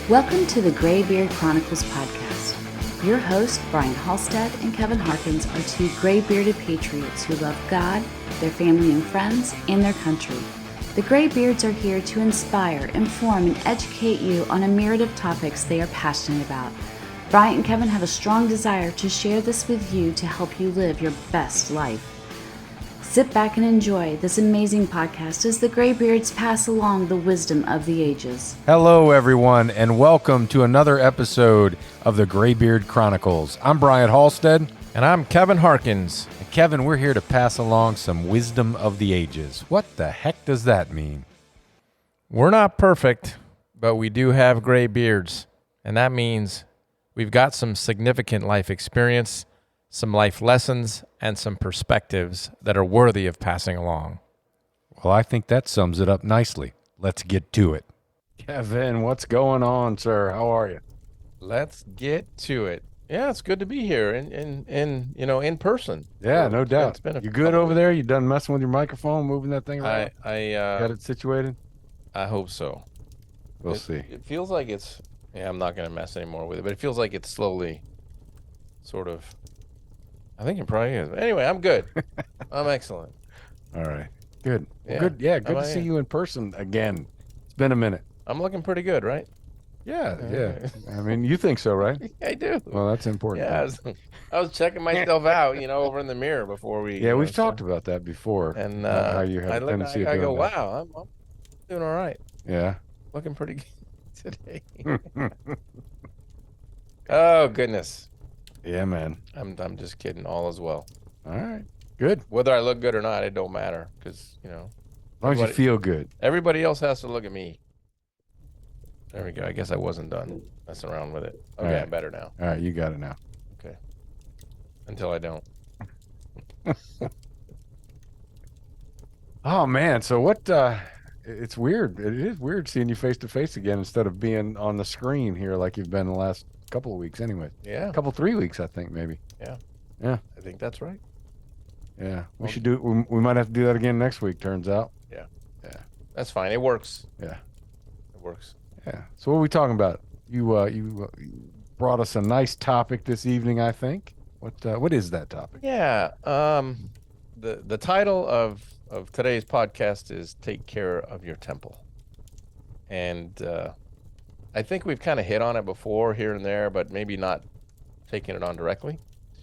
Welcome to the Graybeard Chronicles podcast. Your hosts, Brian Halstead and Kevin Harkins, are two gray-bearded patriots who love God, their family and friends, and their country. The Graybeards are here to inspire, inform, and educate you on a myriad of topics they are passionate about. Brian and Kevin have a strong desire to share this with you to help you live your best life. Sit back and enjoy this amazing podcast as the Graybeards pass along the wisdom of the ages. Hello, everyone, and welcome to another episode of the Graybeard Chronicles. I'm Brian Halstead. And I'm Kevin Harkins. And Kevin, we're here to pass along some wisdom of the ages. What the heck does that mean? We're not perfect, but we do have gray beards. And that means we've got some significant life experience, some life lessons, and some perspectives that are worthy of passing along. Well, I think that sums it up nicely. Let's get to it. Kevin, what's going on, sir? How are you? Let's get to it. Yeah, it's good to be here in person. Yeah, no doubt. It's been you good over there? You done messing with your microphone, moving that thing around? I got it situated? I hope so. We'll see. It feels like it's, I'm not going to mess anymore with it, but it feels like it's slowly sort of, I think it probably is. Anyway, I'm good. I'm excellent. All right. Good. Yeah. Good. Yeah, good to see you in person again. It's been a minute. I'm looking pretty good, right? Yeah. I mean, you think so, right? I do. Well, that's important. Yeah, I was checking myself out, over in the mirror before we. Yeah, we've talked about that before. And how you have a tendency of I doing go, that. wow, I'm doing all right. Yeah. Looking pretty good today. Oh goodness. Yeah, man. I'm just kidding. All is well. All right. Good. Whether I look good or not, it don't matter because As long as you feel good. Everybody else has to look at me. There we go. I guess I wasn't done messing around with it. Okay, right. I'm better now. All right, you got it now. Okay. Until I don't. Oh man, so what? It's weird. It is weird seeing you face to face again instead of being on the screen here like you've been the last couple of weeks. Anyway, Yeah. 3 weeks, I think maybe. I think that's right. Yeah, we should do. We might have to do that again next week. Turns out. That's fine. It works. Yeah. It works. Yeah. So what are we talking about? You brought us a nice topic this evening, I think. What is that topic? Yeah. The title of today's podcast is "Take Care of Your Temple," and I think we've kind of hit on it before here and there, but maybe not taking it on directly.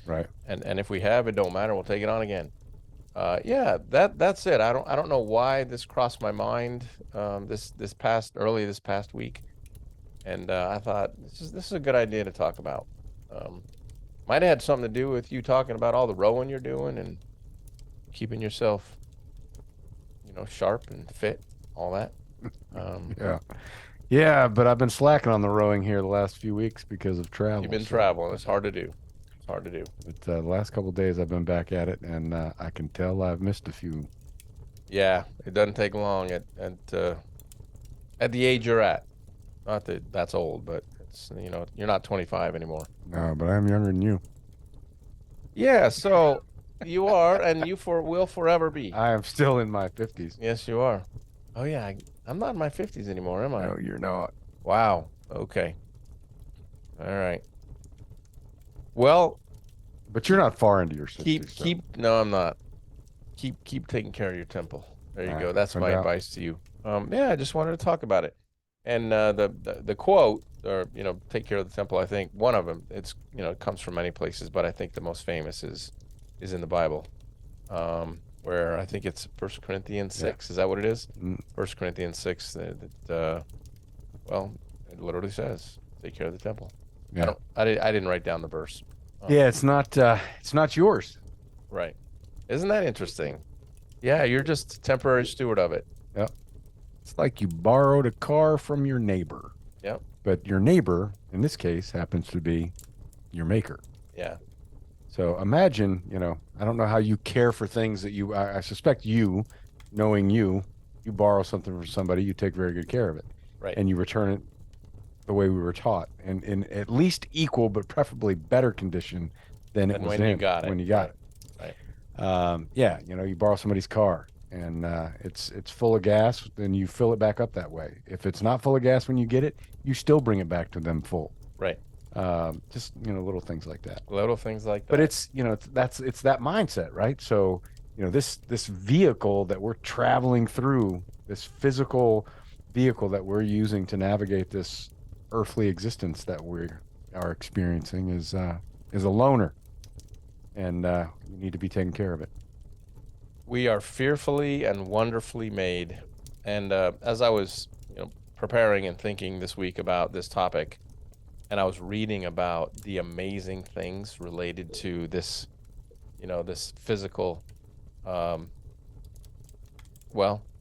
Right. And if we have, it don't matter. We'll take it on again. That's it. I don't know why this crossed my mind this past week, and I thought this is a good idea to talk about. Might have had something to do with you talking about all the rowing you're doing and keeping yourself, sharp and fit, all that. Yeah, but I've been slacking on the rowing here the last few weeks because of travel. You've been traveling. It's hard to do. But the last couple of days I've been back at it, and I can tell I've missed a few. Yeah, it doesn't take long at the age you're at. Not that that's old, but it's you're not 25 anymore. No, but I'm younger than you. Yeah, so you are, and you will forever be. I am still in my 50s. Yes, you are. Oh yeah, I'm not in my 50s anymore, am I? No, you're not. Wow. Okay. All right. Well, but you're not far into your 60s. No, I'm not. Keep taking care of your temple. There you All go. right, That's no my doubt. advice to you. I just wanted to talk about it. And the quote, or take care of the temple. I think one of them. It comes from many places, but I think the most famous is in the Bible, where I think it's 1 Corinthians 6. Is that what it is? 1 Corinthians 6. Well, it literally says, "Take care of the temple." Yeah. I didn't write down the verse. Yeah, it's not yours. Right. Isn't that interesting? Yeah, you're just a temporary steward of it. Yep. It's like you borrowed a car from your neighbor. Yep. But your neighbor, in this case, happens to be your maker. Yeah. So imagine, I don't know how you care for things that I suspect knowing you borrow something from somebody, you take very good care of it. Right. And you return it the way we were taught, and in at least equal, but preferably better condition than it was when you got it. When you got it. Right. Yeah, you borrow somebody's car. and it's full of gas, then you fill it back up that way. If it's not full of gas when you get it, you still bring it back to them full. Right. Just little things like that. Little things like that. But it's it's that mindset, right? So this vehicle that we're traveling through, this physical vehicle that we're using to navigate this earthly existence that we are experiencing is a loner, and we need to be taking care of it. We are fearfully and wonderfully made. And as I was, preparing and thinking this week about this topic, and I was reading about the amazing things related to this, this physical,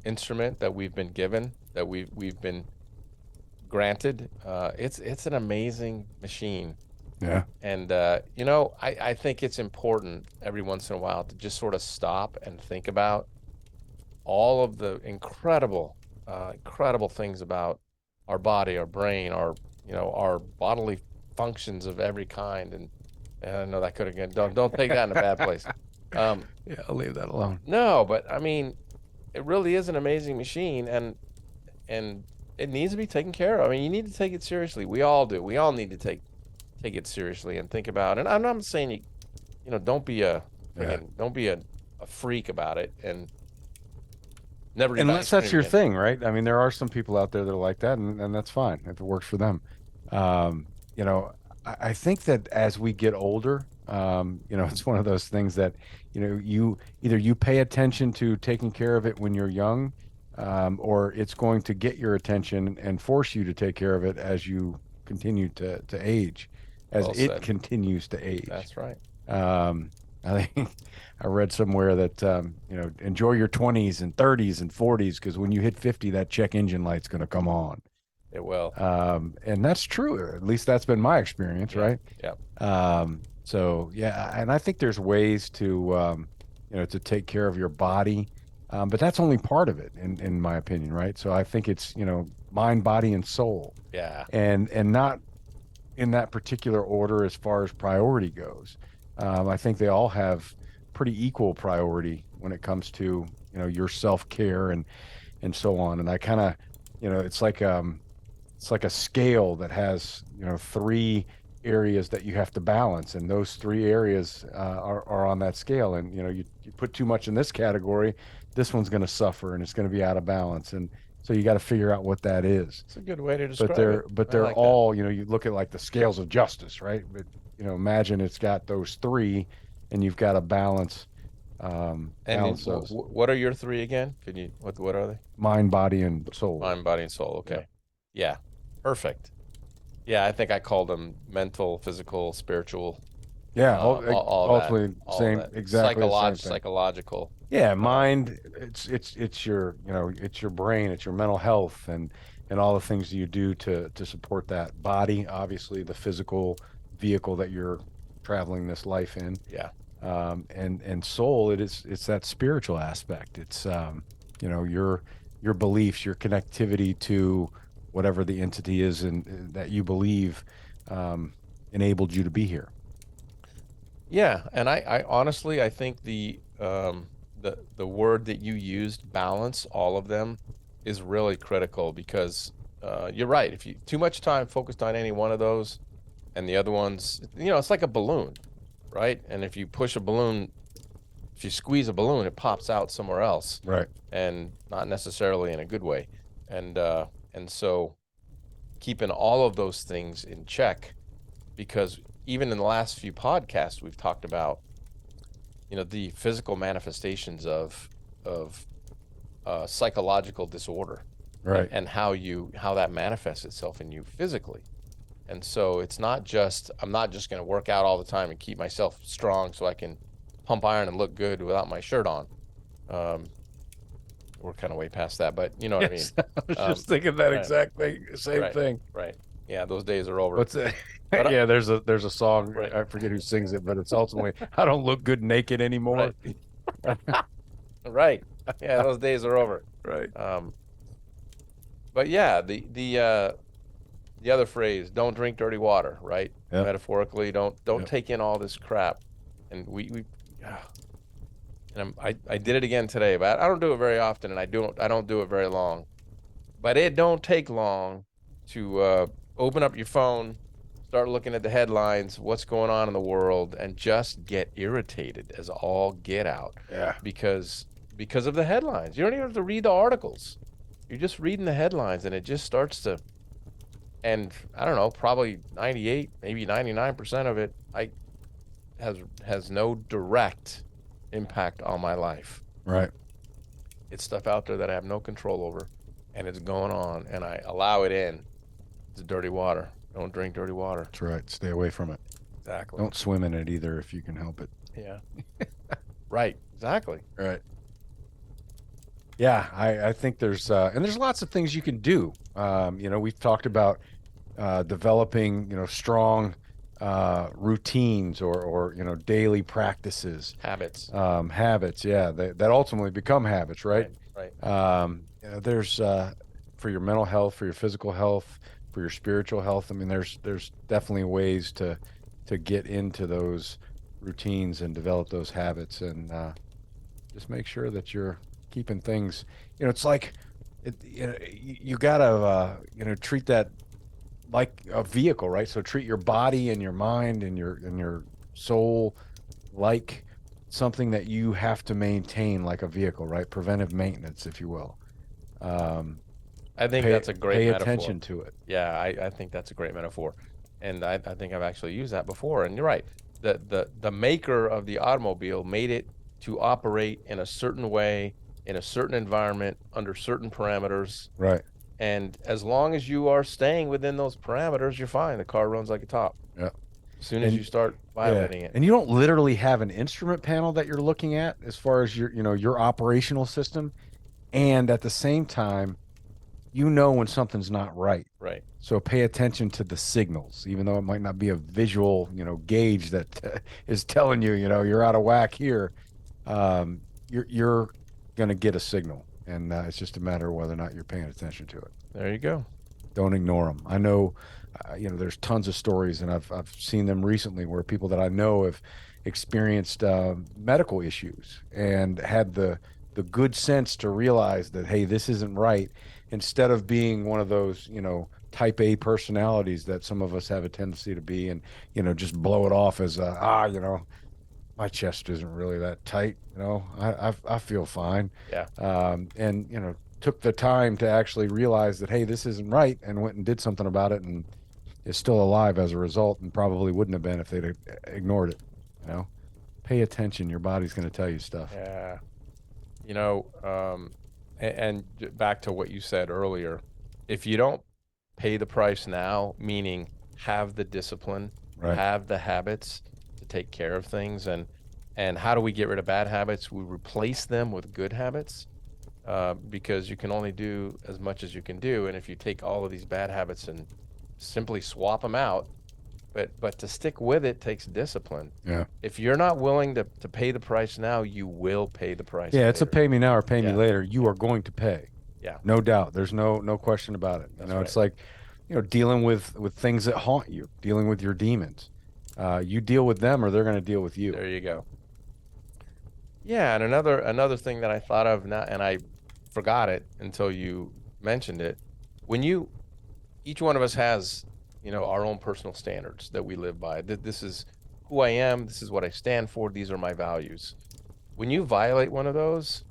instrument that we've been given, that we've been granted. It's an amazing machine. Yeah. And, I think it's important every once in a while to just sort of stop and think about all of the incredible things about our body, our brain, our bodily functions of every kind. And I know that could have gone, don't take that in a bad place. Yeah, I'll leave that alone. No, but I mean, it really is an amazing machine, and it needs to be taken care of. I mean, you need to take it seriously. We all do. We all need to take it seriously and think about it. And I'm not saying don't be a freak about it and never. Unless that's your thing, right? I mean, there are some people out there that are like that, and that's fine if it works for them. I think that as we get older, it's one of those things that, you either pay attention to taking care of it when you're young, or it's going to get your attention and force you to take care of it as you continue to age, as it continues to age. That's right. I think I read somewhere that, enjoy your 20s and 30s and 40s, because when you hit 50, that check engine light's going to come on. It will. And that's true. At least that's been my experience, right? Yeah. So yeah, and I think there's ways to, to take care of your body, but that's only part of it, in my opinion, right? So I think it's, mind, body, and soul. Yeah. And not in that particular order as far as priority goes. I think they all have pretty equal priority when it comes to, your self-care and so on. And I kind of, it's like a scale that has, 3 areas that you have to balance, and those 3 areas are on that scale. And you put too much in this category, this one's going to suffer and it's going to be out of balance. And so you got to figure out what that is. It's a good way to describe it. But they're all, you look at like the scales of justice, right? But imagine it's got those 3, and you've got to balance. Balance those. What are your 3 again? Can you? What are they? Mind, body, and soul. Mind, body, and soul. Okay. Yeah. Perfect. Yeah, I think I called them mental, physical, spiritual. Yeah, ultimately same, exactly. Psychological. Yeah, mind. It's your it's your brain, it's your mental health, and all the things you do to support that. Body, obviously, the physical vehicle that you're traveling this life in. Yeah. And soul, it's that spiritual aspect. It's your beliefs, your connectivity to whatever the entity is and that you believe enabled you to be here. Yeah, and I honestly, I think the word that you used, balance, all of them, is really critical, because you're right. If you too much time focused on any one of those, and the other ones, it's like a balloon, right? And if you push a balloon, if you squeeze a balloon, it pops out somewhere else, right? And not necessarily in a good way. And so keeping all of those things in check, because even in the last few podcasts, we've talked about, the physical manifestations of psychological disorder, right? And how that manifests itself in you physically. And so it's not just, I'm not just going to work out all the time and keep myself strong so I can pump iron and look good without my shirt on. We're kind of way past that, but you know what I mean. I was just thinking that exact thing, same thing. Right. Yeah, those days are over. What's that? Yeah, there's a song. Right. I forget who sings it, but it's ultimately, I don't look good naked anymore. Right. Right. Yeah, those days are over. Right. But yeah, the other phrase, don't drink dirty water, right? Yep. Metaphorically, don't take in all this crap. And we and I did it again today, but I don't do it very often, and I don't do it very long. But it don't take long to open up your phone, start looking at the headlines, what's going on in the world, and just get irritated as all get out. Yeah. Because of the headlines. You don't even have to read the articles. You're just reading the headlines, and it just starts to. And I don't know, probably 98, maybe 99% of it, has no direct impact on my life. Right. It's stuff out there that I have no control over, and it's going on, and I allow it in. It's dirty water. Don't drink dirty water. That's right. Stay away from it. Exactly. Don't swim in it either if you can help it. Yeah. Right. Exactly. Right. Yeah, I think there's and there's lots of things you can do. We've talked about developing, strong routines or daily practices, Habits. habits. Yeah, that ultimately become habits, right? Right. There's for your mental health, for your physical health, for your spiritual health. I mean, there's definitely ways to get into those routines and develop those habits, and just make sure that you're keeping things. It's like you gotta treat that like a vehicle, right? So treat your body and your mind and your soul like something that you have to maintain, like a vehicle, right? Preventive maintenance, if you will. I think that's a great pay metaphor. attention to it. Yeah, I think that's a great metaphor. And I think I've actually used that before. And you're right. The maker of the automobile made it to operate in a certain way, in a certain environment, under certain parameters. Right. And as long as you are staying within those parameters, you're fine. The car runs like a top. Yeah. As soon as you start violating it. And you don't literally have an instrument panel that you're looking at as far as your operational system. And at the same time, when something's not right. Right. So pay attention to the signals, even though it might not be a visual, gauge that is telling you, you're out of whack here. You're going to get a signal, and it's just a matter of whether or not you're paying attention to it. There you go. Don't ignore them. I know, there's tons of stories, and I've seen them recently where people that I know have experienced medical issues and had the good sense to realize that, hey, this isn't right, instead of being one of those, type A personalities that some of us have a tendency to be, and, just blow it off as, my chest isn't really that tight. I feel fine. Yeah. And, took the time to actually realize that, hey, this isn't right, and went and did something about it, and is still alive as a result, and probably wouldn't have been if they'd ignored it. Pay attention. Your body's going to tell you stuff. Yeah. And back to what you said earlier, if you don't pay the price now, meaning have the discipline, Right. have the habits to take care of things, and how do we get rid of bad habits? We replace them with good habits, because you can only do as much as you can do. And if you take all of these bad habits and simply swap them out, but to stick with it takes discipline. Yeah. If you're not willing to pay the price now, you will pay the price Yeah, later. it's a pay me now or pay me Yeah. later. You are going to pay. Yeah. No doubt. There's no question about it. That's It's like, dealing with things that haunt you, dealing with your demons. You deal with them, or they're going to deal with you. There you go. Yeah, and another thing that I thought of now, and I forgot it until you mentioned it. Each one of us has, our own personal standards that we live by. This is who I am. This is what I stand for. These are my values. When you violate one of those,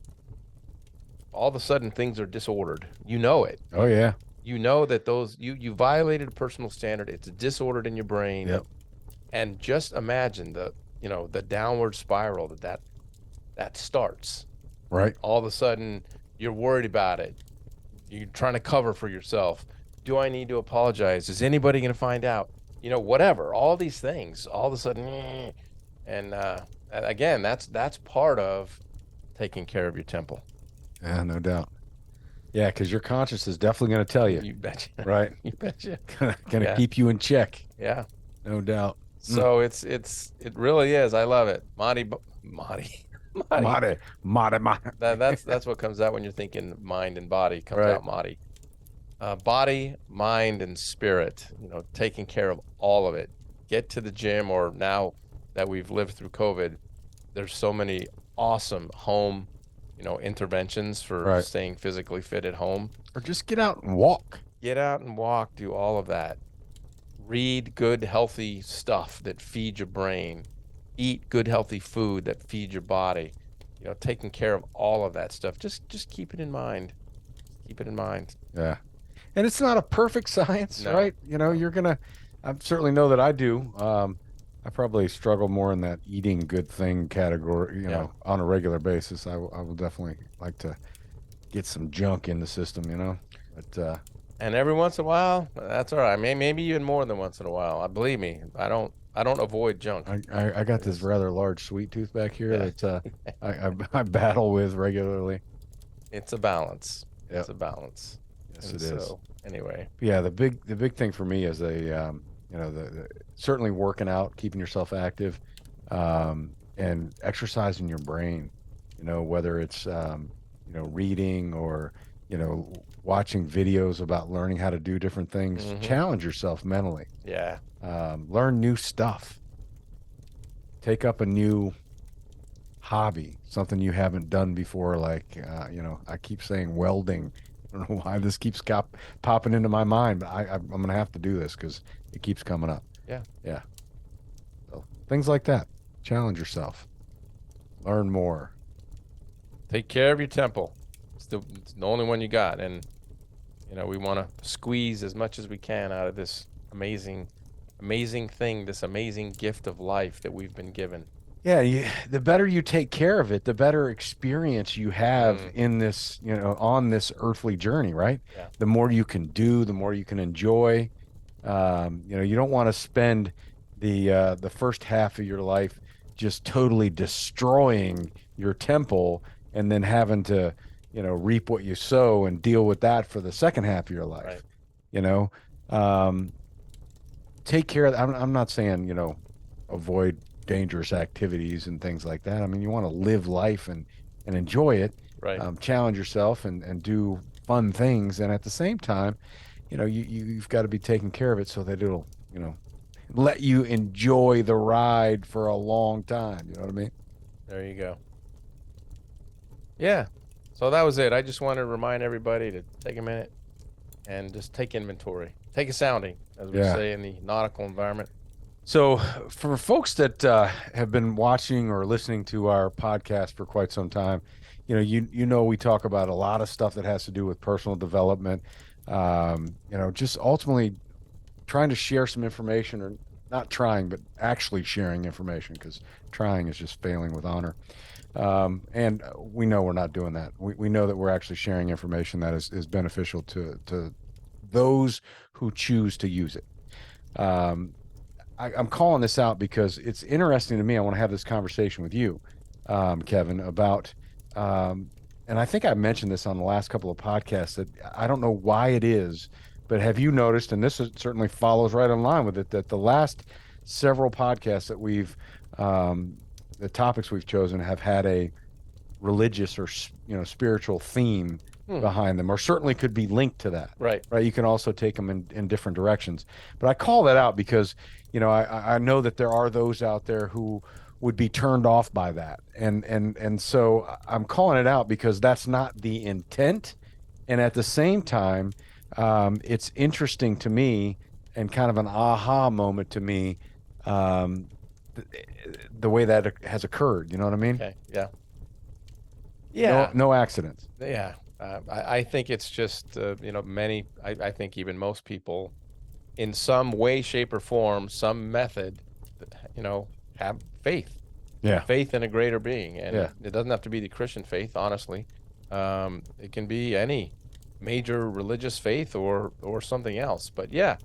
all of a sudden things are disordered. You know it. Oh yeah. You know that you violated a personal standard. It's disordered in your brain. Yep. And just imagine the downward spiral that starts. Right. All of a sudden you're worried about it. You're trying to cover for yourself. Do I need to apologize? Is anybody going to find out? Whatever. All these things. All of a sudden, and again, that's part of taking care of your temple. Yeah, no doubt. Yeah, because your conscience is definitely going to tell you. You betcha. Right. You betcha. Going to keep you in check. Yeah. No doubt. So it really is. I love it. Marty. That's what comes out when you're thinking mind and body. Comes Right. out Marty. Body, mind, and spirit. Taking care of all of it. Get to the gym, or now that we've lived through COVID, there's so many awesome home, interventions for Right. staying physically fit at home. Or just get out and walk. Get out and walk, do all of that. Read good, healthy stuff that feeds your brain. Eat good, healthy food that feeds your body. Taking care of all of that stuff. Just keep it in mind. Keep it in mind. Yeah. And it's not a perfect science, No, right? no. I certainly know that I do. I probably struggle more in that eating good thing category, Yeah. on a regular basis. I will definitely like to get some junk in the system, but And every once in a while, that's all right. Maybe even more than once in a while. Believe me, I don't avoid junk. I got this It's- rather large sweet tooth back here Yeah. that I battle with regularly. It's a balance. Yep. It's a balance. Yes, And it is. so, anyway, Yeah, the big thing for me is certainly working out, keeping yourself active, and exercising your brain. Whether it's reading or watching videos about learning how to do different things. Mhm. Challenge yourself mentally. yeah, Learn new stuff. Take up a new hobby, something you haven't done before. Like I keep saying welding. I don't know why this keeps popping into my mind, but I'm gonna have to do this because it keeps coming up. Yeah. Yeah. So things like that. Challenge yourself. Learn more. take care of your temple. It's the only one you got, and we want to squeeze as much as we can out of this amazing, amazing thing, this amazing gift of life that we've been given. Yeah, the better you take care of it, the better experience you have Mm. in this, on this earthly journey, right? Yeah. The more you can do, the more you can enjoy. You don't want to spend the first half of your life just totally destroying your temple and then having to, reap what you sow and deal with that for the second half of your life. Right. You know, um, take care of. I'm not saying avoid dangerous activities and things like that. I mean, you want to live life and enjoy it. Right. Challenge yourself and do fun things, and at the same time, you've got to be taking care of it so that it'll let you enjoy the ride for a long time. You know what I mean? There you go. Yeah. So that was it. I just wanted to remind everybody to take a minute and just take inventory, take a sounding, as we Yeah. say in the nautical environment. So, for folks that have been watching or listening to our podcast for quite some time, we talk about a lot of stuff that has to do with personal development. Just ultimately trying to share some information, or not trying, but actually sharing information, because trying is just failing with honor. And we know we're not doing that. We know that we're actually sharing information that is beneficial to those who choose to use it. I'm calling this out because it's interesting to me. I want to have this conversation with you, Kevin, about, and I think I mentioned this on the last couple of podcasts, that I don't know why it is, but have you noticed, and certainly follows right in line with it, that the last several podcasts that the topics we've chosen have had a religious or, spiritual theme behind them, or certainly could be linked to that. Right. Right. You can also take them in different directions. But I call that out because, I know that there are those out there who would be turned off by that. And so I'm calling it out because that's not the intent. And at the same time, it's interesting to me and kind of an aha moment to me, the way that has occurred. You know what I mean? Okay. Yeah. Yeah. No accidents. Yeah. I think it's just, I think even most people in some way, shape, or form, some method, have faith. Yeah. Faith in a greater being. And Yeah. it doesn't have to be the Christian faith, honestly. It can be any major religious faith or something else. But yeah,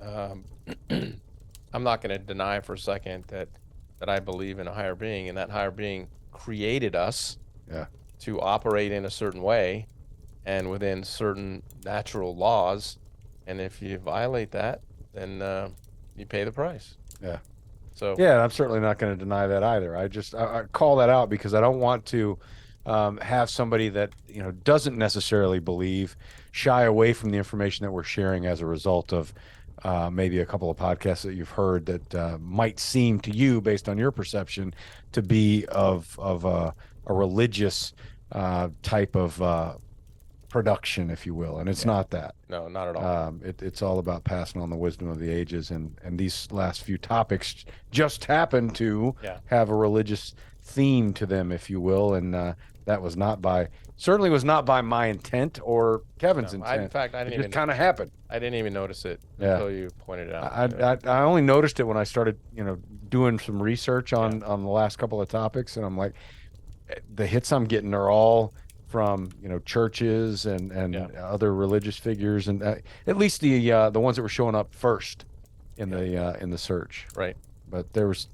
I'm not going to deny for a second that I believe in a higher being, and that higher being created us. Yeah. To operate in a certain way and within certain natural laws. And if you violate that, then you pay the price. Yeah. So yeah, I'm certainly not going to deny that either. I call that out because I don't want to have somebody that doesn't necessarily believe shy away from the information that we're sharing as a result of maybe a couple of podcasts that you've heard that might seem to you, based on your perception, to be of a religious type of production, if you will, and it's not that. No, not at all. It's all about passing on the wisdom of the ages, and these last few topics just happen to have a religious theme to them, if you will, and that was certainly not by my intent or Kevin's intent. In fact, I didn't even. It kind of happened. I didn't even notice it until you pointed it out. I only noticed it when I started, doing some research on the last couple of topics, and I'm like, the hits I'm getting are all from churches and other religious figures, and at least the ones that were showing up first in the search. Right. But there's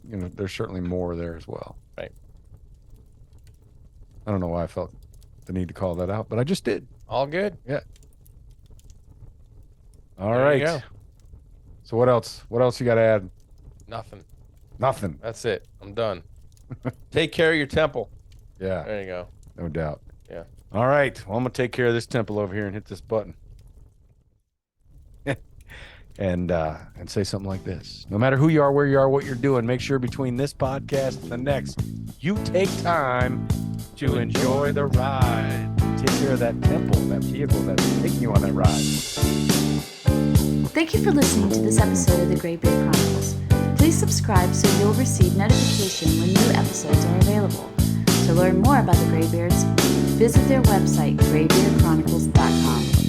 certainly more there as well. Right. I don't know why I felt the need to call that out, but I just did. All good. Yeah. All right. So what else? What else you got to add? Nothing. Nothing. That's it. I'm done. Take care of your temple. Yeah. There you go. No doubt. Yeah. All right. Well, I'm going to take care of this temple over here and hit this button. and say something like this. No matter who you are, where you are, what you're doing, make sure between this podcast and the next, you take time to enjoy the ride. Take care of that temple, that vehicle that's taking you on that ride. Thank you for listening to this episode of the Graybeard Chronicles. Please subscribe so you'll receive notification when new episodes are available. To learn more about the Graybeards, visit their website, graybeardchronicles.com.